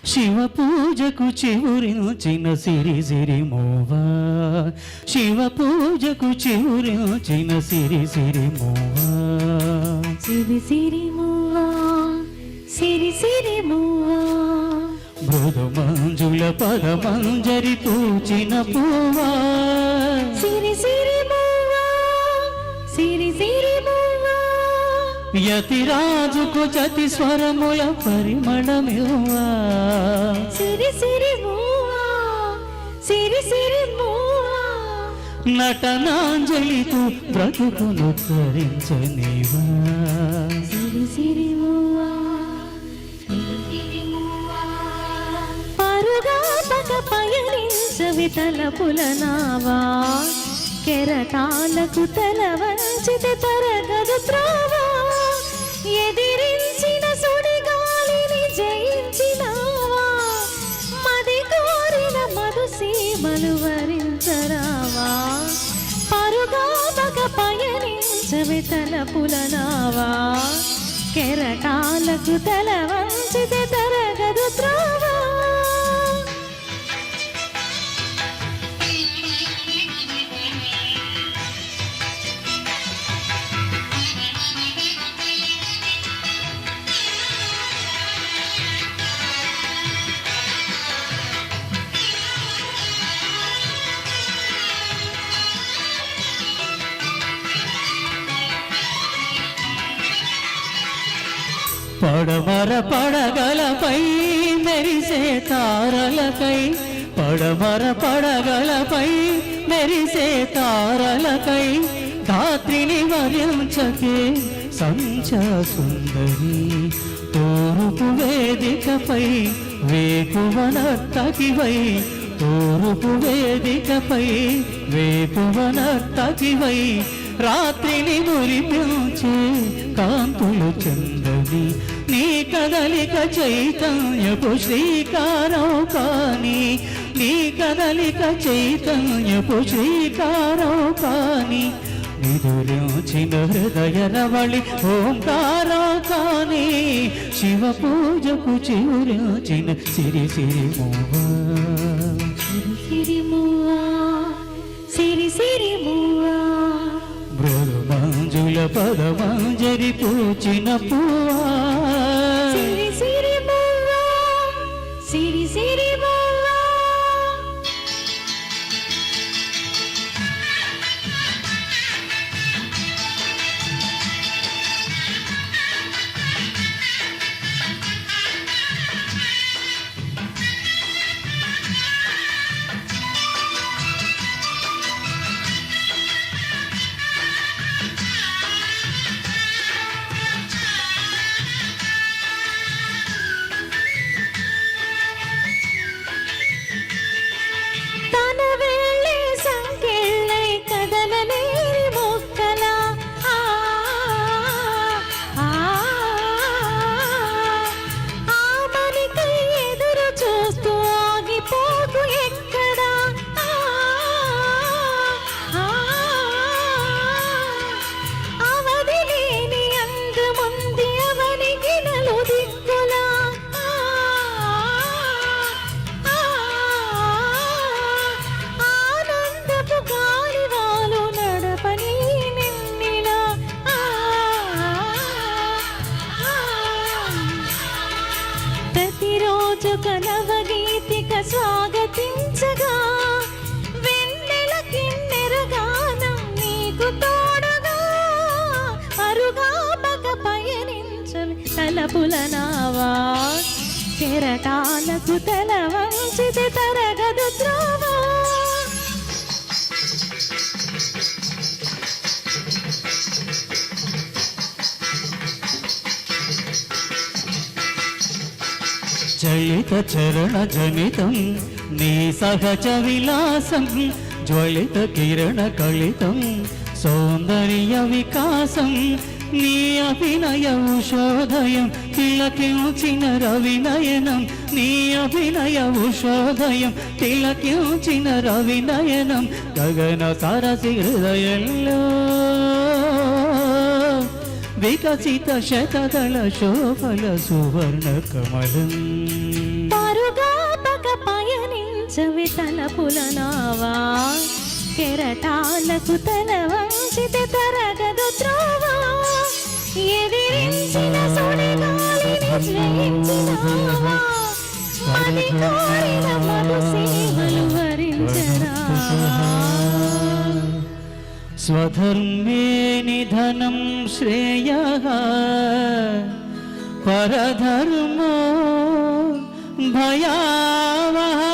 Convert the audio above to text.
శివ పూజకు చివురించిన సిరి సిరి మోవా శివ పూజకు చివురించిన సిరి సిరి మోవా సిరి సిరి మోవా సిరి సిరి మోవా మృదు మంజుల పద మంజరి పూచిన పూవా సిరి సిరి మోవా సిరి సిరి మోవా యతిరాజుకు జతి స్వరముల పరిమళమివ్వా సిరి సిరి మోవా సిరి సిరి మోవా నటనాంజలితో బ్రతుకును తరించనివా సిరి సిరి మోవా పరుగా పగ పయనించవి తలపుల నావా కెరటాలకు తల వంచితే తరగదు త్రోవా ఎదిరించిన సుడిగాలిని జయించినావా మది కోరిన మధు సీమలు వరించరావా పరుగా పగ పయనించవి తలపుల నావా కెరటాలకు తల వంచితే తరగదు త్రోవా పడమర పడగలపై మెరిసే తారలకై పడమర పడగలపై మెరిసే తారలకై ధాత్రిని వరించకే సంచా సుందరి తూర్పు వేదికపై వేకువనర్తకివై తూర్పు వేదికపై వేకువనర్తకివై రాత్రిని మురిపించే కాంతులు చందని నీ కదలిక చైతన్యపు శ్రీకారం కాని నీ కదలిక చైతన్యపు శ్రీకారం కాని నిదురించిన హృదయ రవళి ఓంకారం కాని శివ పూజకు చివురించిన సిరి సిరి మోవా సిరి సిరి మోవా సిరి సిరి మోవా మృదు మంజుల పద మంజరి పూచిన పూవా సిరి సిరి మోవా సిరి సిరి మోవా నవగీతిక స్వాగతించగా వెన్నెల కిన్నెర గానం నీకు తోడుగా అరుగా పగ పయనించవి తలపుల నావా కెరటాలకు తల వంచితే తరగదు త్రోవా చలిత చరణ జనితం నీ సహజ విలాసం జ్వలిత కిరణ కలితం సౌందర్య వికాసం నీ అభినయ ఉషోదయం తిలకించిన రవినయనం నీ అభినయ ఉషోదయం తిలకించిన రవినయనం గగన సరసి హృదయంలో వికసిత శతదళ శోభల సువర్ణ కమలం పయనించవి తలపుల నావా కెరటాలకు తల వంచితే తరగదు త్రోవా ఎదిరించిన సుడిగాలిని జయించినావా మది కోరిన మధు సేవలు వరించరా స్వధర్మే నిధనం శ్రేయః పరధర్మో భయావహ